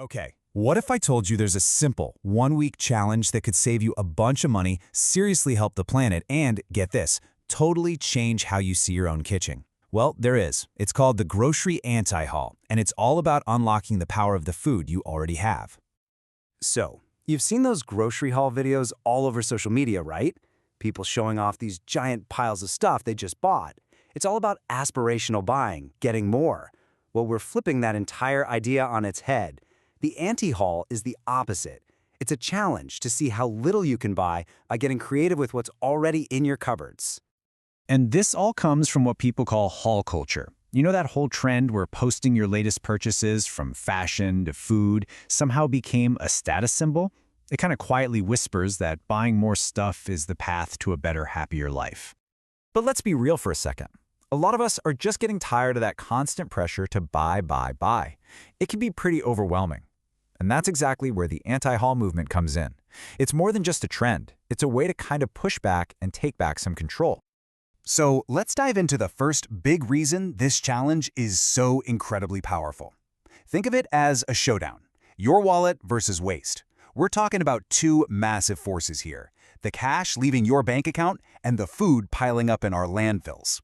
Okay, what if I told you there's a simple one-week challenge that could save you a bunch of money, seriously help the planet, and, get this, totally change how you see your own kitchen? Well, there is. It's called the Grocery Anti-Haul, and it's all about unlocking the power of the food you already have. So, you've seen those grocery haul videos all over social media, right? People showing off these giant piles of stuff they just bought. It's all about aspirational buying, getting more. Well, we're flipping that entire idea on its head. The anti-haul is the opposite. It's a challenge to see how little you can buy by getting creative with what's already in your cupboards. And this all comes from what people call haul culture. You know that whole trend where posting your latest purchases, from fashion to food, somehow became a status symbol? It kind of quietly whispers that buying more stuff is the path to a better, happier life. But let's be real for a second. A lot of us are just getting tired of that constant pressure to buy, buy, buy. It can be pretty overwhelming. And that's exactly where the anti-haul movement comes in. It's more than just a trend. It's a way to kind of push back and take back some control. So let's dive into the first big reason this challenge is so incredibly powerful. Think of it as a showdown. Your wallet versus waste. We're talking about two massive forces here. The cash leaving your bank account and the food piling up in our landfills.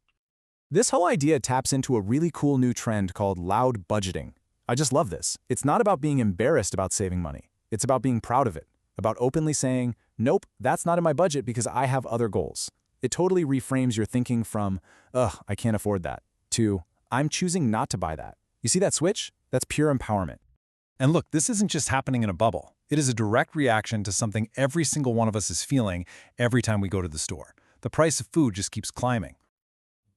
This whole idea taps into a really cool new trend called loud budgeting. I just love this. It's not about being embarrassed about saving money. It's about being proud of it, about openly saying, nope, that's not in my budget because I have other goals. It totally reframes your thinking from, ugh, I can't afford that, to, I'm choosing not to buy that. You see that switch? That's pure empowerment. And look, this isn't just happening in a bubble. It is a direct reaction to something every single one of us is feeling every time we go to the store. The price of food just keeps climbing.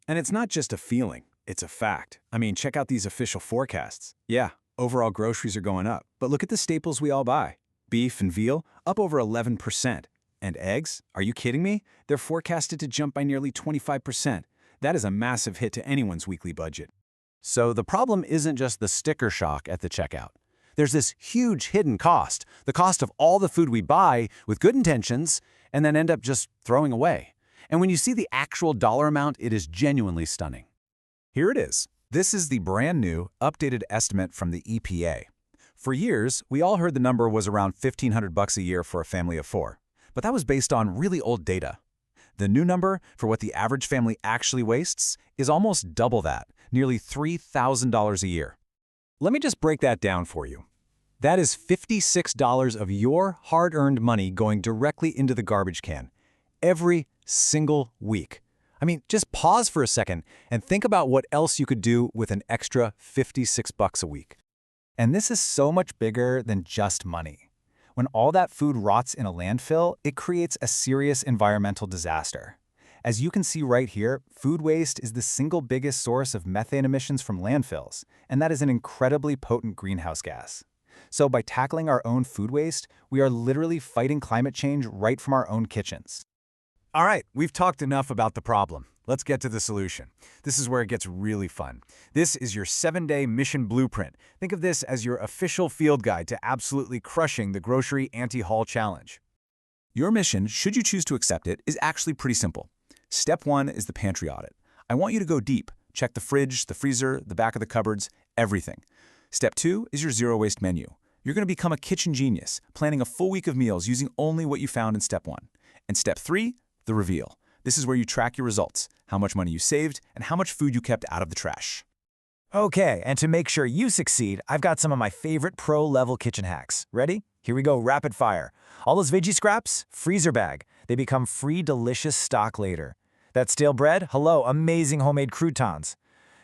And it's not just a feeling, it's a fact. I mean, check out these official forecasts. Yeah, overall groceries are going up, but look at the staples we all buy. Beef and veal, up over 11%. And eggs? Are you kidding me? They're forecasted to jump by nearly 25%. That is a massive hit to anyone's weekly budget. So the problem isn't just the sticker shock at the checkout. There's this huge hidden cost, the cost of all the food we buy with good intentions and then end up just throwing away. And when you see the actual dollar amount, it is genuinely stunning. Here it is. This is the brand new, updated estimate from the EPA. For years, we all heard the number was around $1,500 a year for a family of four. But that was based on really old data. The new number for what the average family actually wastes is almost double that, nearly $3,000 a year. Let me just break that down for you. That is $56 of your hard-earned money going directly into the garbage can, every single week. I mean, just pause for a second and think about what else you could do with an extra $56 a week. And this is so much bigger than just money. When all that food rots in a landfill, it creates a serious environmental disaster. As you can see right here, food waste is the single biggest source of methane emissions from landfills, and that is an incredibly potent greenhouse gas. So by tackling our own food waste, we are literally fighting climate change right from our own kitchens. All right, we've talked enough about the problem. Let's get to the solution. This is where it gets really fun. This is your 7-day mission blueprint. Think of this as your official field guide to absolutely crushing the grocery anti-haul challenge. Your mission, should you choose to accept it, is actually pretty simple. Step 1 is the pantry audit. I want you to go deep. Check the fridge, the freezer, the back of the cupboards, everything. Step 2 is your zero-waste menu. You're going to become a kitchen genius, planning a full week of meals using only what you found in Step 1. And Step 3, the reveal. This is where you track your results, how much money you saved, and how much food you kept out of the trash. Okay, and to make sure you succeed, I've got some of my favorite pro-level kitchen hacks. Ready? Here we go, rapid fire. All those veggie scraps, freezer bag. They become free, delicious stock later. That stale bread? Hello, amazing homemade croutons.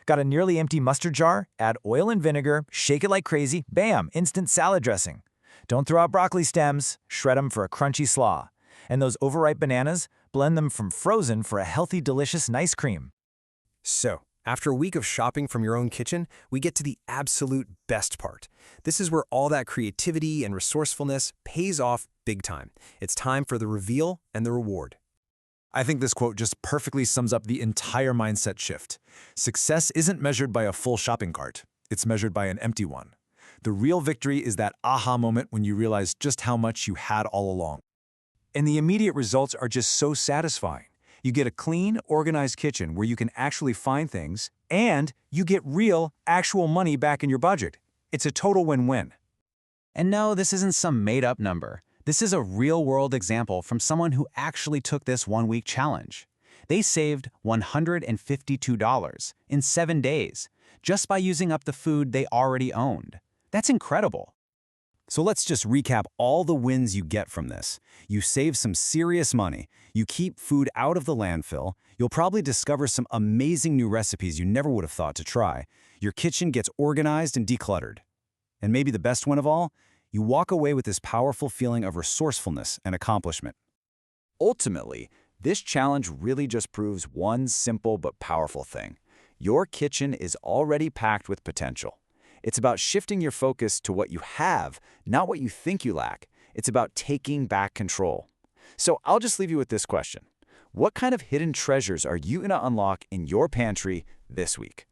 Got a nearly empty mustard jar? Add oil and vinegar, shake it like crazy, bam, instant salad dressing. Don't throw out broccoli stems, shred them for a crunchy slaw. And those overripe bananas? Blend them from frozen for a healthy, delicious ice cream. So, after a week of shopping from your own kitchen, we get to the absolute best part. This is where all that creativity and resourcefulness pays off big time. It's time for the reveal and the reward. I think this quote just perfectly sums up the entire mindset shift. Success isn't measured by a full shopping cart. It's measured by an empty one. The real victory is that aha moment when you realize just how much you had all along. And the immediate results are just so satisfying. You get a clean, organized kitchen where you can actually find things, and you get real, actual money back in your budget. It's a total win-win. And no, this isn't some made-up number. This is a real-world example from someone who actually took this one-week challenge. They saved $152 in 7 days just by using up the food they already owned. That's incredible. So let's just recap all the wins you get from this. You save some serious money, you keep food out of the landfill, you'll probably discover some amazing new recipes you never would have thought to try, your kitchen gets organized and decluttered. And maybe the best one of all, you walk away with this powerful feeling of resourcefulness and accomplishment. Ultimately, this challenge really just proves one simple but powerful thing. Your kitchen is already packed with potential. It's about shifting your focus to what you have, not what you think you lack. It's about taking back control. So I'll just leave you with this question. What kind of hidden treasures are you going to unlock in your pantry this week?